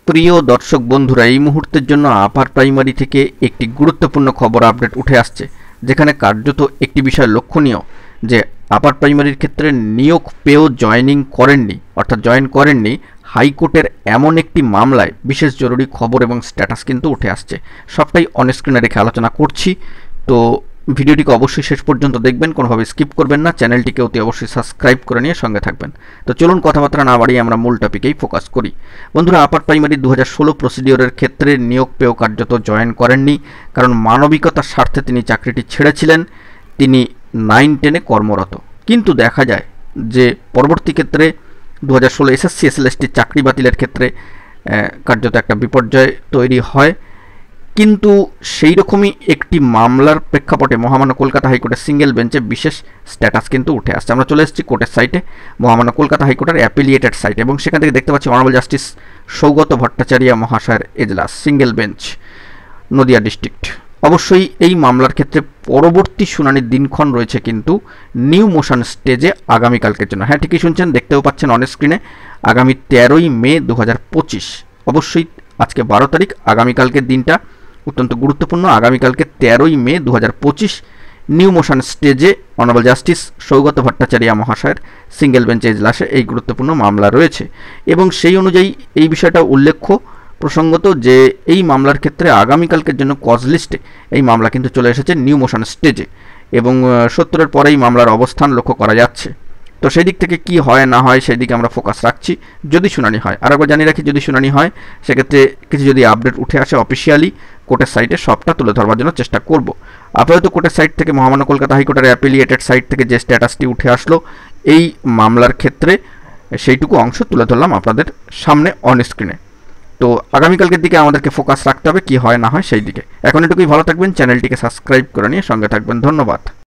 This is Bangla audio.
প্রিয় দর্শক বন্ধুরা, এই মুহূর্তের জন্য আপার প্রাইমারি থেকে একটি গুরুত্বপূর্ণ খবর আপডেট উঠে আসছে, যেখানে কার্যত একটি বিষয় লক্ষণীয় যে আপার প্রাইমারির ক্ষেত্রে নিয়োগ পেয়েও জয়েনিং করেননি, অর্থাৎ জয়েন করেননি, হাইকোর্টের এমন একটি মামলায় বিশেষ জরুরি খবর এবং স্ট্যাটাস কিন্তু উঠে আসছে। সবটাই অন স্ক্রিনে রেখে আলোচনা করছি, তো ভিডিওটিকে অবশ্যই শেষ পর্যন্ত দেখবেন, কোনোভাবে স্কিপ করবেন না। চ্যানেলটিকে অতি অবশ্যই সাবস্ক্রাইব করে নিয়ে সঙ্গে থাকবেন। তো চলুন কথাবার্তা না বাড়িয়ে আমরা মূল টপিকেই ফোকাস করি। বন্ধুরা, আপার প্রাইমারি 2016 প্রসিডিওরের ক্ষেত্রে নিয়োগ পেয়েও কার্যত জয়েন করেননি, কারণ মানবিকতার স্বার্থে তিনি চাকরিটি ছেড়েছিলেন। তিনি 9-10-এ কর্মরত, কিন্তু দেখা যায় যে পরবর্তী ক্ষেত্রে 2016 এসএসসি এসএলএসটি চাকরি বাতিলের ক্ষেত্রে কার্যত একটা বিপর্যয় তৈরি হয়। কিন্তু সেই রকমই একটি মামলার প্রেক্ষাপটে মহামান্য কলকাতা হাইকোর্টের সিঙ্গেল বেঞ্চে বিশেষ স্ট্যাটাস কিন্তু উঠে আসছে। আমরা চলে এসেছি কোর্টের সাইটে, মহামান্য কলকাতা হাইকোর্টের অ্যাপিলিয়েটেড সাইট, এবং সেখান থেকে দেখতে পাচ্ছি অনারেবল জাস্টিস সৌগত ভট্টাচার্য মহাশয়ের এজলাস, সিঙ্গেল বেঞ্চ, নদিয়া ডিস্ট্রিক্ট। অবশ্যই এই মামলার ক্ষেত্রে পরবর্তী শুনানির দিনক্ষণ রয়েছে কিন্তু নিউ মোশন স্টেজে আগামীকালকের জন্য। হ্যাঁ, ঠিকই শুনছেন, দেখতেও পাচ্ছেন অন স্ক্রিনে, আগামী 13ই মে 2025। অবশ্যই আজকে 12 তারিখ, আগামীকালকের দিনটা অত্যন্ত গুরুত্বপূর্ণ। আগামীকালকে 13ই মে 2025 নিউ মোশন স্টেজে অনারেবল জাস্টিস সৌগত ভট্টাচার্য মহাশয়ের সিঙ্গেল বেঞ্চ এজলাসে এই গুরুত্বপূর্ণ মামলা রয়েছে, এবং সেই অনুযায়ী এই বিষয়টা উল্লেখ্য প্রসঙ্গত যে এই মামলার ক্ষেত্রে আগামীকালকের জন্য কজ লিস্টে এই মামলা কিন্তু চলে এসেছে নিউ মোশন স্টেজে, এবং 70-এর পরেই মামলার অবস্থান লক্ষ্য করা যাচ্ছে। তো সেই দিক থেকে কি হয় না হয় সেই দিকে আমরা ফোকাস রাখছি, যদি শুনানি হয়। আর একবার জানিয়ে রাখি, যদি শুনানি হয় সেক্ষেত্রে কিছু যদি আপডেট উঠে আসে অফিসিয়ালি কোর্টের সাইটে, সবটা তুলে ধরবার জন্য চেষ্টা করব। আপাতত কোর্টের সাইট থেকে, মহামান্য কলকাতা হাইকোর্টের অ্যাপিলিয়েটেড সাইট থেকে যে স্ট্যাটাসটি উঠে আসলো এই মামলার ক্ষেত্রে, সেইটুকু অংশ তুলে ধরলাম আপনাদের সামনে অন স্ক্রিনে। তো আগামীকালকের দিকে আমাদেরকে ফোকাস রাখতে হবে, কি হয় না হয় সেই দিকে। এখন এটুকুই, ভালো থাকবেন, চ্যানেলটিকে সাবস্ক্রাইব করে নিয়ে সঙ্গে থাকবেন। ধন্যবাদ।